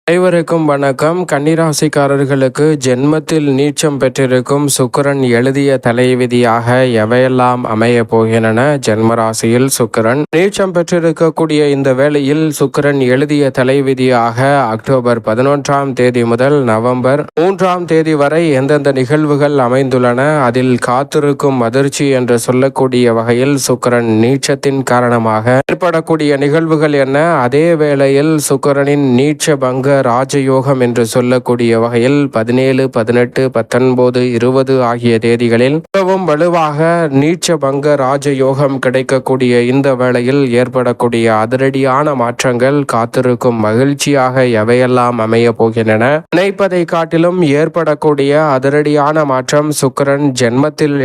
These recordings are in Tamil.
அனைவருக்கும் வணக்கம். கன்னிராசிக்காரர்களுக்கு ஜென்மத்தில் நீச்சம் பெற்றிருக்கும் சுக்கிரன் எழுதிய தலைவிதியாக எவையெல்லாம் அமைய போகின்றன? ஜென்மராசியில் சுக்கிரன் நீச்சம் பெற்றிருக்கக்கூடிய இந்த வேளையில் சுக்கிரன் எழுதிய தலைவிதியாக அக்டோபர் 11ஆம் தேதி முதல் நவம்பர் 3ஆம் தேதி வரை எந்தெந்த நிகழ்வுகள் அமைந்துள்ளன, அதில் காத்திருக்கும் அதிர்ச்சி என்று சொல்லக்கூடிய வகையில் சுக்கிரன் நீச்சத்தின் காரணமாக ஏற்படக்கூடிய நிகழ்வுகள் என்ன? அதே வேளையில் சுக்கிரனின் நீச்ச பங்க ராஜயோகம் என்று சொல்லக்கூடிய வகையில் 17, 18, 19, 20 ஆகிய தேதிகளில் மிகவும் வலுவாக நீச்ச பங்க ராஜயோகம் கிடைக்கக்கூடிய இந்த வேளையில் ஏற்படக்கூடிய அதிரடியான மாற்றங்கள் காத்திருக்கும் மகிழ்ச்சியாக எவையெல்லாம் அமைய போகின்றன? நினைப்பதை காட்டிலும் ஏற்படக்கூடிய அதிரடியான மாற்றம் சுக்கிரன் ஜென்மத்தில்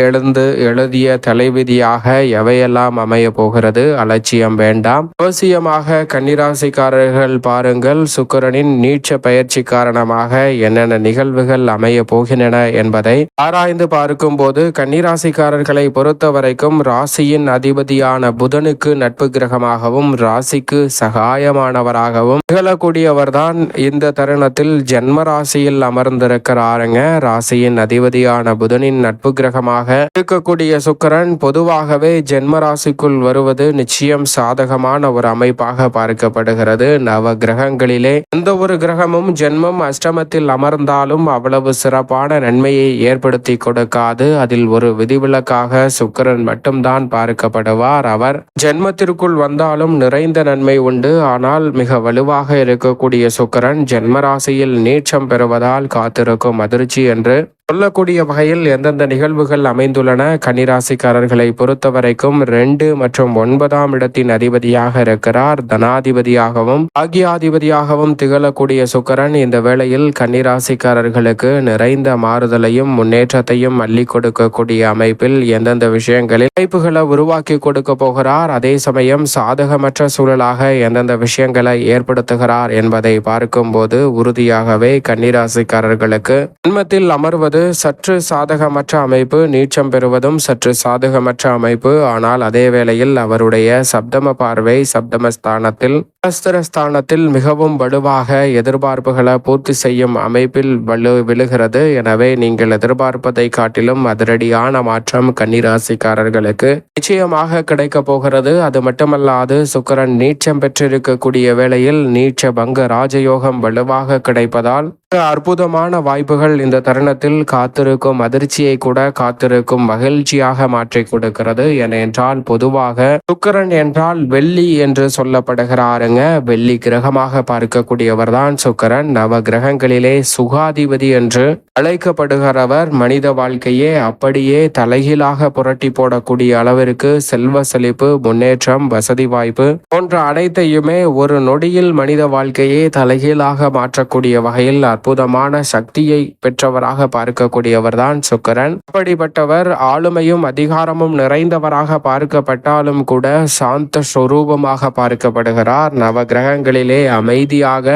எழுதிய தலைவிதியாக எவையெல்லாம் அமைய போகிறது? அலட்சியம் வேண்டாம். அவசியமாக கன்னிராசிக்காரர்கள் பாருங்கள், சுக்கிரனின் நீச்ச பயிற்சி காரணமாக என்னென்ன நிகழ்வுகள் அமைய போகின்றன என்பதை ஆராய்ந்து பார்க்கும் போது கன்னிராசிக்காரர்களை பொறுத்த வரைக்கும் ராசியின் அதிபதியான புதனுக்கு நட்பு கிரகமாகவும் ராசிக்கு சகாயமானவராகவும் நிகழக்கூடியவர்தான் இந்த தருணத்தில் ஜென்ம ராசியில் அமர்ந்திருக்கிறாருங்க. ராசியின் அதிபதியான புதனின் நட்பு கிரகமாக இருக்கக்கூடிய சுக்கிரன் பொதுவாகவே ஜென்ம ராசிக்குள் வருவது நிச்சயம் சாதகமான ஒரு அமைப்பாக பார்க்கப்படுகிறது. நவ கிரகங்களிலே எந்த ஒரு கிரகமும் ஜென்மம் அஷ்டமத்தில் அமர்ந்தாலும் அவ்வளவு சிறப்பான நன்மையை ஏற்படுத்தி கொடுக்காது. அதில் ஒரு விதிவிலக்காக சுக்கிரன் மட்டும்தான் பார்க்கப்படுவார். அவர் ஜென்மத்திற்குள் வந்தாலும் நிறைந்த நன்மை உண்டு. ஆனால் மிக வலுவாக இருக்கக்கூடிய சுக்கிரன் ஜென்மராசியில் நீச்சம் பெறுவதால் காத்திருக்கும் அதிர்ச்சி என்று சொல்லக்கூடிய வகையில் எந்தெந்த நிகழ்வுகள் அமைந்துள்ளன? கன்னிராசிக்காரர்களை பொறுத்தவரைக்கும் 2 மற்றும் 9ஆம் இடத்தின் அதிபதியாக இருக்கிறார். தனாதிபதியாகவும் பாக்யாதிபதியாகவும் திகழக்கூடிய சுக்கிரன் இந்த வேளையில் கன்னிராசிக்காரர்களுக்கு நிறைந்த மாறுதலையும் முன்னேற்றத்தையும் அள்ளி கொடுக்கக்கூடிய அமைப்பில் எந்தெந்த விஷயங்களில் வாய்ப்புகளை உருவாக்கி கொடுக்க போகிறார், அதே சமயம் சாதகமற்ற சூழலாக எந்தெந்த விஷயங்களை ஏற்படுத்துகிறார் என்பதை பார்க்கும் போது உறுதியாகவே கன்னிராசிக்காரர்களுக்கு ஜென்மத்தில் அமர்வது சற்று சாதகமற்ற அமைப்பு, நீச்சம் பெறுவதும் சற்று சாதகமற்ற அமைப்பு. ஆனால் அதே வேளையில் அவருடைய சப்தம பார்வை சப்தமஸ்தானத்தில் ஸ்தானத்தில் மிகவும் வலுவாக எதிர்பார்ப்புகளை பூர்த்தி செய்யும் அமைப்பில் விழுகிறது. எனவே நீங்கள் எதிர்பார்ப்பதை காட்டிலும் அதிரடியான மாற்றம் கன்னிராசிக்காரர்களுக்கு நிச்சயமாக கிடைக்க போகிறது. அது மட்டுமல்லாது சுக்கிரன் நீச்சம் பெற்றிருக்கக்கூடிய வேளையில் நீச்ச பங்க ராஜயோகம் வலுவாக கிடைப்பதால் அற்புதமான வாய்ப்புகள் இந்த தருணத்தில் காத்திருக்கும் அதிர்ச்சியை கூட காத்திருக்கும் மகிழ்ச்சியாக மாற்றி கொடுக்கிறது. ஏனென்றால் பொதுவாக சுக்கிரன் என்றால் வெள்ளி என்று சொல்லப்படுகிறாருங்க. வெள்ளி கிரகமாக பார்க்கக்கூடியவர் தான் சுக்கிரன். நவ கிரகங்களிலே சுகாதிபதி என்று அழைக்கப்படுகிறவர். மனித வாழ்க்கையே அப்படியே தலைகீழாக புரட்டி போடக்கூடிய அளவிற்கு செல்வ செழிப்பு, முன்னேற்றம், வசதி வாய்ப்பு போன்ற அனைத்தையுமே ஒரு நொடியில் மனித வாழ்க்கையே தலைகீழாக மாற்றக்கூடிய வகையில் அற்புதமான சக்தியை பெற்றவராக பார்க்கக்கூடியவர் தான் சுக்கிரன். அப்படிப்பட்டவர் ஆளுமையும் அதிகாரமும் நிறைந்தவராக பார்க்கப்பட்டாலும் கூட சாந்த ஸ்வரூபமாக பார்க்கப்படுகிறார். நவ கிரகங்களிலே அமைதியாக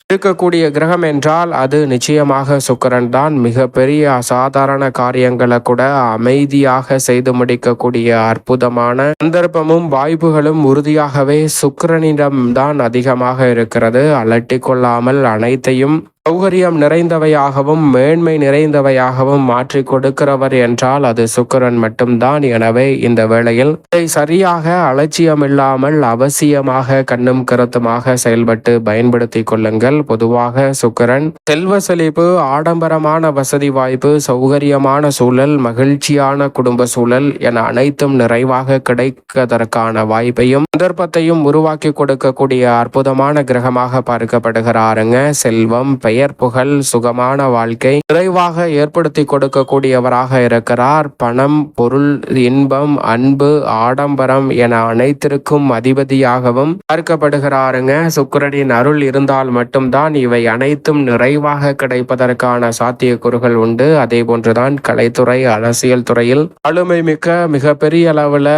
இருக்கக்கூடிய கிரகம் என்றால் அது நிச்சயமாக சுக்கிரன் தான். மிக பெரிய அசாதாரண காரியங்களை கூட அமைதியாக செய்து முடிக்கக்கூடிய அற்புதமான சந்தர்ப்பமும் வாய்ப்புகளும் உறுதியாகவே சுக்கிரனிடம்தான் அதிகமாக இருக்கிறது. அலட்டி கொள்ளாமல் அனைத்தையும் சௌகரியம் நிறைந்தவையாகவும் மேன்மை நிறைந்தவையாகவும் மாற்றி கொடுக்கிறவர் என்றால் அது சுக்கிரன் மட்டும்தான். எனவே இந்த வேளையில் இதை சரியாக அலட்சியமில்லாமல் அவசியமாக கண்ணும் கருத்துமாக செயல்பட்டு பயன்படுத்தி கொள்ளுங்கள். பொதுவாக சுக்கிரன் செல்வ செழிப்பு, ஆடம்பரமான வசதி வாய்ப்பு, சௌகரியமான சூழல், மகிழ்ச்சியான குடும்ப சூழல் என அனைத்தும் நிறைவாக கிடைப்பதற்கான வாய்ப்பையும் சந்தர்ப்பத்தையும் உருவாக்கி கொடுக்கக்கூடிய அற்புதமான கிரகமாக பார்க்கப்படுகிறாருங்க. செல்வம், பெயர் புகழ், சுகமான வாழ்க்கை நிறைவாக ஏற்படுத்தி கொடுக்கக்கூடியவராக இருக்கிறார். பணம், பொருள், இன்பம், அன்பு, ஆடம்பரம் என அனைத்திற்கும் அதிபதியாகவும் பார்க்கப்படுகிறாருங்க. சுக்கிரனின் அருள் இருந்தால் மட்டும்தான் இவை அனைத்தும் நிறைவாக கிடைப்பதற்கான சாத்தியக்கூறுகள் உண்டு. அதே போன்றுதான் கலைத்துறை, அரசியல் துறையில் ஆளுமை மிக்க மிகப்பெரிய அளவுல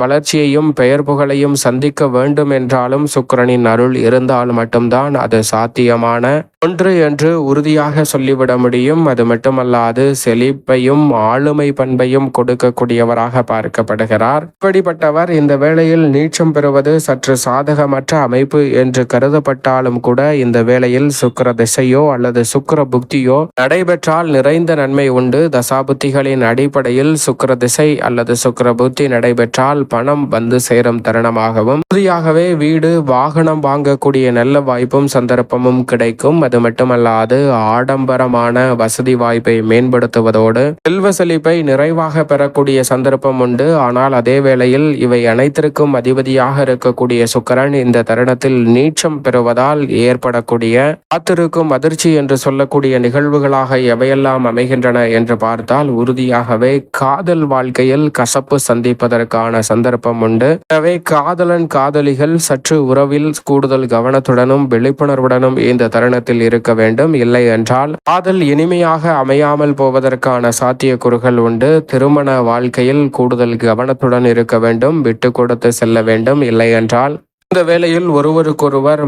வளர்ச்சியையும் பெயர் புகழையும் சந்திக்க வேண்டும் என்றாலும் சுக்கிரனின் அருள் இருந்தால் மட்டும்தான் அது சாத்தியமான ஒன்று என்று உறுதியாக சொல்லிவிட முடியும். அது மட்டுமல்லாது செழிப்பையும் ஆளுமை பண்பையும் கொடுக்கக்கூடியவராக பார்க்கப்படுகிறார். இப்படிப்பட்டவர் இந்த வேளையில் நீச்சம் பெறுவது சற்று சாதகமற்ற அமைப்பு என்று கருதப்பட்டாலும் கூட இந்த வேளையில் சுக்கிர திசையோ அல்லது சுக்கிர புக்தியோ நடைபெற்றால் நிறைந்த நன்மை உண்டு. தசாபுத்திகளின் அடிப்படையில் சுக்கிர திசை அல்லது சுக்கிர புத்தி நடைபெற்றால் பணம் வந்து சேரும் தருணமாகவும் உறுதியாகவே வீடு வாகனம் வாங்கக்கூடிய நல்ல வாய்ப்பும் சந்தர்ப்பமும் கிடைக்கும். அது மட்டுமல்லாது ஆடம்பரமான வசதி வாய்ப்பை மேம்படுத்துவதோடு செல்வ செழிப்பை நிறைவாக பெறக்கூடிய சந்தர்ப்பம் உண்டு. ஆனால் அதே வேளையில் இவை அனைத்திற்கும் அதிபதியாக இருக்கக்கூடிய சுக்கிரன் இந்த தருணத்தில் நீச்சம் பெறுவதால் ஏற்படக்கூடிய காத்திருக்கும் அதிர்ச்சி என்று சொல்லக்கூடிய நிகழ்வுகளாக எவையெல்லாம் அமைகின்றன என்று பார்த்தால் உறுதியாகவே காதல் வாழ்க்கையில் கசப்பு சந்திப்பதற்கான சந்தர்ப்பம் உண்டு. எனவே காதலன் காதலிகள் சற்று உறவில் கூடுதல் கவனத்துடனும் விழிப்புணர்வுடனும் இந்த தருணத்தில் இருக்க வேண்டும். இல்லை என்றால் காதல் இனிமையாக அமையாமல் போவதற்கான சாத்தியக்கூறுகள் உண்டு. திருமண வாழ்க்கையில் கூடுதல் கவனத்துடன் இருக்க வேண்டும், விட்டு கொடுத்து செல்ல வேண்டும். இல்லை என்றால் இந்த வேளையில் ஒருவருக்கொருவர்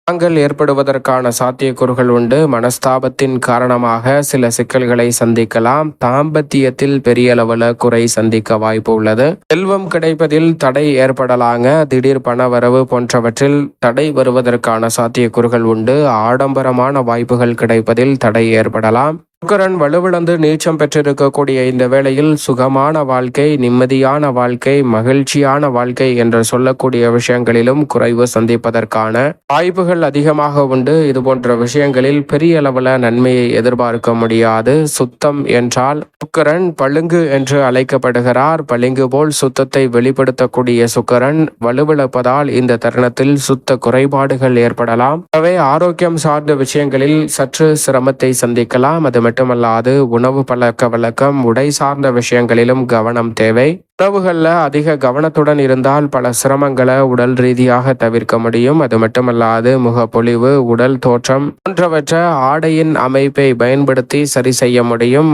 தாங்கள் ஏற்படுவதற்கான சாத்தியக்கூறுகள் உண்டு. மனஸ்தாபத்தின் காரணமாக சில சிக்கல்களை சந்திக்கலாம். தாம்பத்தியத்தில் பெரிய அளவுல குறை சந்திக்க வாய்ப்பு உள்ளது. செல்வம் கிடைப்பதில் தடை ஏற்படலாங்க. திடீர் பண வரவு போன்றவற்றில் தடை வருவதற்கான சாத்தியக்கூறுகள் உண்டு. ஆடம்பரமான வாய்ப்புகள் கிடைப்பதில் தடை ஏற்படலாம். சுக்கிரன் வலுவிழந்து நீச்சம் பெற்றிருக்கக்கூடிய இந்த வேளையில் சுகமான வாழ்க்கை, நிம்மதியான வாழ்க்கை, மகிழ்ச்சியான வாழ்க்கை என்று சொல்லக்கூடிய விஷயங்களிலும் குறைவு சந்திப்பதற்கான வாய்ப்புகள் அதிகமாக உண்டு. இது போன்ற விஷயங்களில் பெரிய அளவுல நன்மையை எதிர்பார்க்க முடியாது. சுத்தம் என்றால் சுக்கிரன் பளிங்கு என்று அழைக்கப்படுகிறார். பளிங்கு போல் சுத்தத்தை வெளிப்படுத்தக்கூடிய சுக்கிரன் வலுவிழப்பதால் இந்த தருணத்தில் சுத்த குறைபாடுகள் ஏற்படலாம். எனவே ஆரோக்கியம் சார்ந்த விஷயங்களில் சற்று சிரமத்தை சந்திக்கலாம். அது மட்டுமல்லாது உணவு பழக்க வழக்கம், உடை சார்ந்த விஷயங்களிலும் கவனம் தேவை. உணவுகளில் அதிக கவனத்துடன் இருந்தால் பல சிரமங்களை உடல் ரீதியாக தவிர்க்க முடியும். அது மட்டுமல்லாது முகப்பொலிவு, உடல் தோற்றம் போன்றவற்றை ஆடையின் அமைப்பை பயன்படுத்தி சரி செய்ய முடியும்.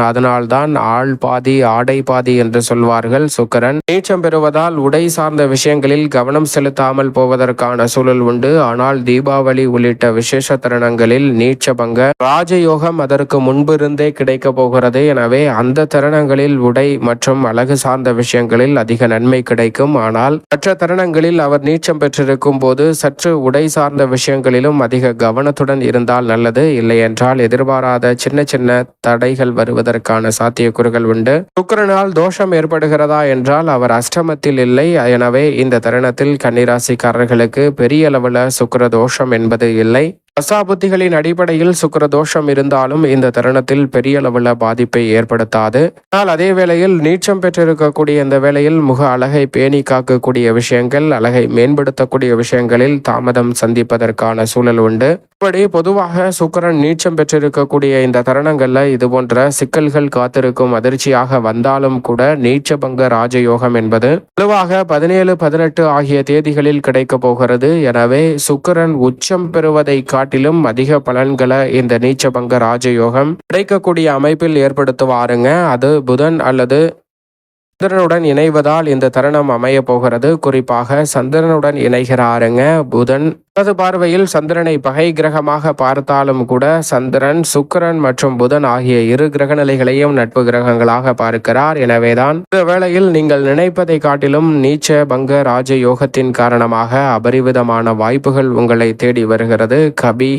அதனால்தான் ஆள் பாதி ஆடை பாதி என்று சொல்வார்கள். சுக்கிரன் நீச்சம் பெறுவதால் உடை சார்ந்த விஷயங்களில் கவனம் செலுத்தாமல் போவதற்கான சூழல் உண்டு. ஆனால் தீபாவளி உள்ளிட்ட விசேஷ தருணங்களில் நீச்சபங்க ராஜயோகம் அதற்கு முன்பிருந்தே கிடைக்க போகிறது. எனவே அந்த தருணங்களில் உடை மற்றும் அழகு சார்ந்த விஷயங்களில் அதிக நன்மை கிடைக்கும். ஆனால் மற்ற தருணங்களில் அவர் நீச்சம் பெற்றிருக்கும் போது சற்று உடை சார்ந்த விஷயங்களிலும் அதிக கவனத்துடன் இருந்தால் நல்லது. இல்லை என்றால் எதிர்பாராத சின்ன சின்ன தடைகள் வருவதற்கான சாத்தியக்கூறுகள் உண்டு. சுக்கிரனால் தோஷம் ஏற்படுகிறதா என்றால் அவர் அஷ்டமத்தில் இல்லை. எனவே இந்த தருணத்தில் கன்னிராசிக்காரர்களுக்கு பெரிய அளவுல சுக்கிர தோஷம் என்பது இல்லை. தசாபுத்திகளின் அடிப்படையில் சுக்கிர தோஷம் இருந்தாலும் இந்த தருணத்தில் பெரிய அளவுல பாதிப்பை ஏற்படுத்தாது. ஆனால் அதே வேளையில் நீச்சம் பெற்றிருக்கக்கூடிய இந்த வேளையில் முக அழகை பேணி காக்கக்கூடிய விஷயங்கள், அழகை மேம்படுத்தக்கூடிய விஷயங்களில் தாமதம் சந்திப்பதற்கான சூழல் உண்டு. இப்படி பொதுவாக சுக்கிரன் நீச்சம் பெற்றிருக்கக்கூடிய இந்த தருணங்கள்ல இது போன்ற சிக்கல்கள் காத்திருக்கும் அதிர்ச்சியாக வந்தாலும் கூட நீச்சபங்க ராஜயோகம் என்பது பொதுவாக 17, 18 ஆகிய தேதிகளில் கிடைக்க போகிறது. எனவே சுக்கிரன் உச்சம் பெறுவதை காட்டிலும் அதிக பலன்களை இந்த நீச்சபங்க ராஜயோகம் கிடைக்கக்கூடிய அமைப்பில் ஏற்படுத்துவாருங்க. அது புதன் அல்லது சந்திரனுடன் இணைவதால் இந்த தருணம் அமைய போகிறது. குறிப்பாக சந்திரனுடன் இணைகிறாருங்க புதன். அது பார்வையில் சந்திரனை பகை கிரகமாக பார்த்தாலும் கூட சந்திரன், சுக்கிரன் மற்றும் புதன் ஆகிய இரு கிரக நிலைகளையும் நட்பு கிரகங்களாக பார்க்கிறார். எனவேதான் இந்த வேளையில் நீங்கள் நினைப்பதை காட்டிலும் நீச்ச பங்க ராஜயோகத்தின் காரணமாக அபரிவிதமான வாய்ப்புகள் உங்களை தேடி வருகிறது. கபி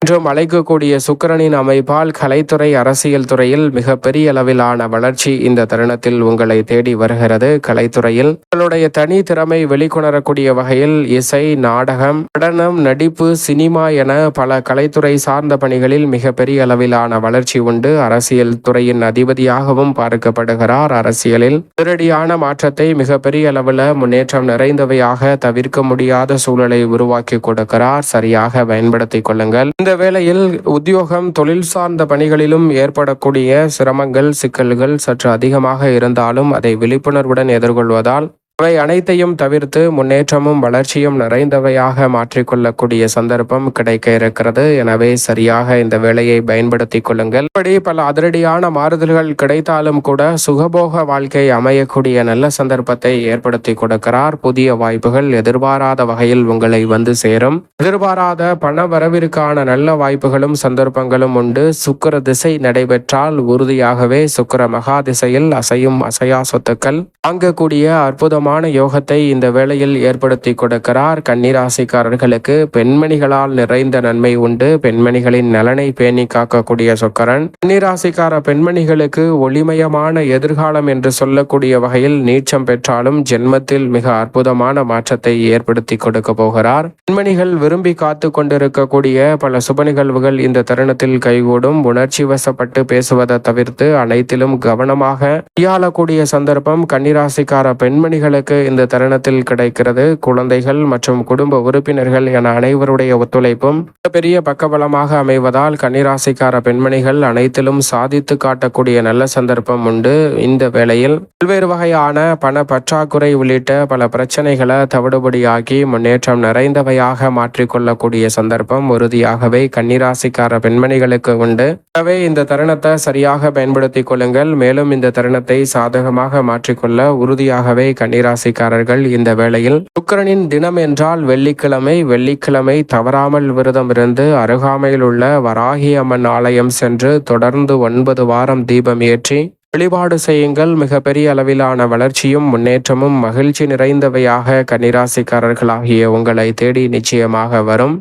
என்றும் அழைக்கக்கூடிய சுக்கிரனின் அமைப்பால் கலைத்துறை, அரசியல் துறையில் மிகப்பெரிய அளவிலான வளர்ச்சி இந்த தருணத்தில் உங்களை தேடி வருகிறது. கலைத்துறையில் உங்களுடைய தனி திறமை வெளிக்கொணரக்கூடிய வகையில் இசை, நாடகம், நடனம், நடிப்பு, சினிமா என பல கலைத்துறை சார்ந்த பணிகளில் மிகப்பெரிய அளவிலான வளர்ச்சி உண்டு. அரசியல் துறையின் அதிபதியாகவும் பார்க்கப்படுகிறார். அரசியலில் நேரடியான மாற்றத்தை மிகப்பெரிய அளவில் முன்னேற்றம் நிறைந்தவையாக தவிர்க்க முடியாத சூழலை உருவாக்கி கொடுக்கிறார். சரியாக பயன்படுத்திக் கொள்ளுங்கள். இந்த வேளையில் உத்தியோகம், தொழில் சார்ந்த பணிகளிலும் ஏற்படக்கூடிய சிரமங்கள், சிக்கல்கள் சற்று அதிகமாக இருந்தாலும் அதை விழிப்புணர்வுடன் எதிர்கொள்வதால் இவை அனைத்தையும் தவிர்த்து முன்னேற்றமும் வளர்ச்சியும் நிறைந்தவையாக மாற்றிக்கொள்ளக்கூடிய சந்தர்ப்பம் கிடைக்க இருக்கிறது. எனவே சரியாக இந்த வேலையை பயன்படுத்திக் கொள்ளுங்கள். இப்படி பல அதிரடியான மாறுதல்கள் கிடைத்தாலும் கூட சுகபோக வாழ்க்கை அமையக்கூடிய நல்ல சந்தர்ப்பத்தை ஏற்படுத்தி கொடுக்கிறார். புதிய வாய்ப்புகள் எதிர்பாராத வகையில் உங்களை வந்து சேரும். எதிர்பாராத பண வரவிற்கான நல்ல வாய்ப்புகளும் சந்தர்ப்பங்களும் உண்டு. சுக்கிர திசை நடைபெற்றால் உறுதியாகவே சுக்கிர மகா திசையில் அசையும் அசையா சொத்துக்கள் வாங்கக்கூடிய அற்புதமான யோகத்தை இந்த வேளையில் ஏற்படுத்தி கொடுக்கிறார். கன்னிராசிக்காரர்களுக்கு பெண்மணிகளால் நிறைந்த நன்மை உண்டு. பெண்மணிகளின் நலனை பேணி காக்கக்கூடிய சுக்கிரன் கன்னிராசிக்கார பெண்மணிகளுக்கு ஒளிமயமான எதிர்காலம் என்று சொல்லக்கூடிய வகையில் நீச்சம் பெற்றாலும் ஜென்மத்தில் மிக அற்புதமான மாற்றத்தை ஏற்படுத்தி கொடுக்க போகிறார். பெண்மணிகள் விரும்பி காத்து கொண்டிருக்கக்கூடிய பல சுப நிகழ்வுகள் இந்த தருணத்தில் கைகூடும். உணர்ச்சி வசப்பட்டு பேசுவதை தவிர்த்து அனைத்திலும் கவனமாக கையாளக்கூடிய சந்தர்ப்பம் கன்னிராசிக்கார பெண்மணிகளுக்கு இந்த தருணத்தில் கிடைக்கிறது. குழந்தைகள் மற்றும் குடும்ப உறுப்பினர்கள் என அனைவருடைய ஒத்துழைப்பும் பெரிய பக்கபலமாக அமைவதால் கன்னிராசிக்கார பெண்மணிகள் அனைத்திலும் சாதித்து காட்டக்கூடிய நல்ல சந்தர்ப்பம் உண்டு. இந்த வேளையில் பல்வேறு வகையான பண பற்றாக்குறை உள்ளிட்ட பல பிரச்சனைகளை தவிடுபடியாக்கி முன்னேற்றம் நிறைந்தவையாக மாற்றிக்கொள்ளக்கூடிய சந்தர்ப்பம் உறுதியாகவே கன்னிராசிக்கார பெண்மணிகளுக்கு உண்டு. எனவே இந்த தருணத்தை சரியாக பயன்படுத்திக் கொள்ளுங்கள். மேலும் இந்த தருணத்தை சாதகமாக மாற்றிக்கொள்ள உறுதியாகவே கன்னிராசிக்காரர்கள் இந்த வேளையில் சுக்கிரனின் தினம் என்றால் வெள்ளிக்கிழமை தவறாமல் விரதம் இருந்து அருகாமையில் உள்ள வராகி அம்மன் ஆலயம் சென்று தொடர்ந்து 9 வாரம் தீபம் ஏற்றி வழிபாடு செய்யுங்கள். மிகப்பெரிய அளவிலான வளர்ச்சியும் முன்னேற்றமும் மகிழ்ச்சி நிறைந்தவையாக கன்னிராசிக்காரர்களாகிய உங்களை தேடி நிச்சயமாக வரும்.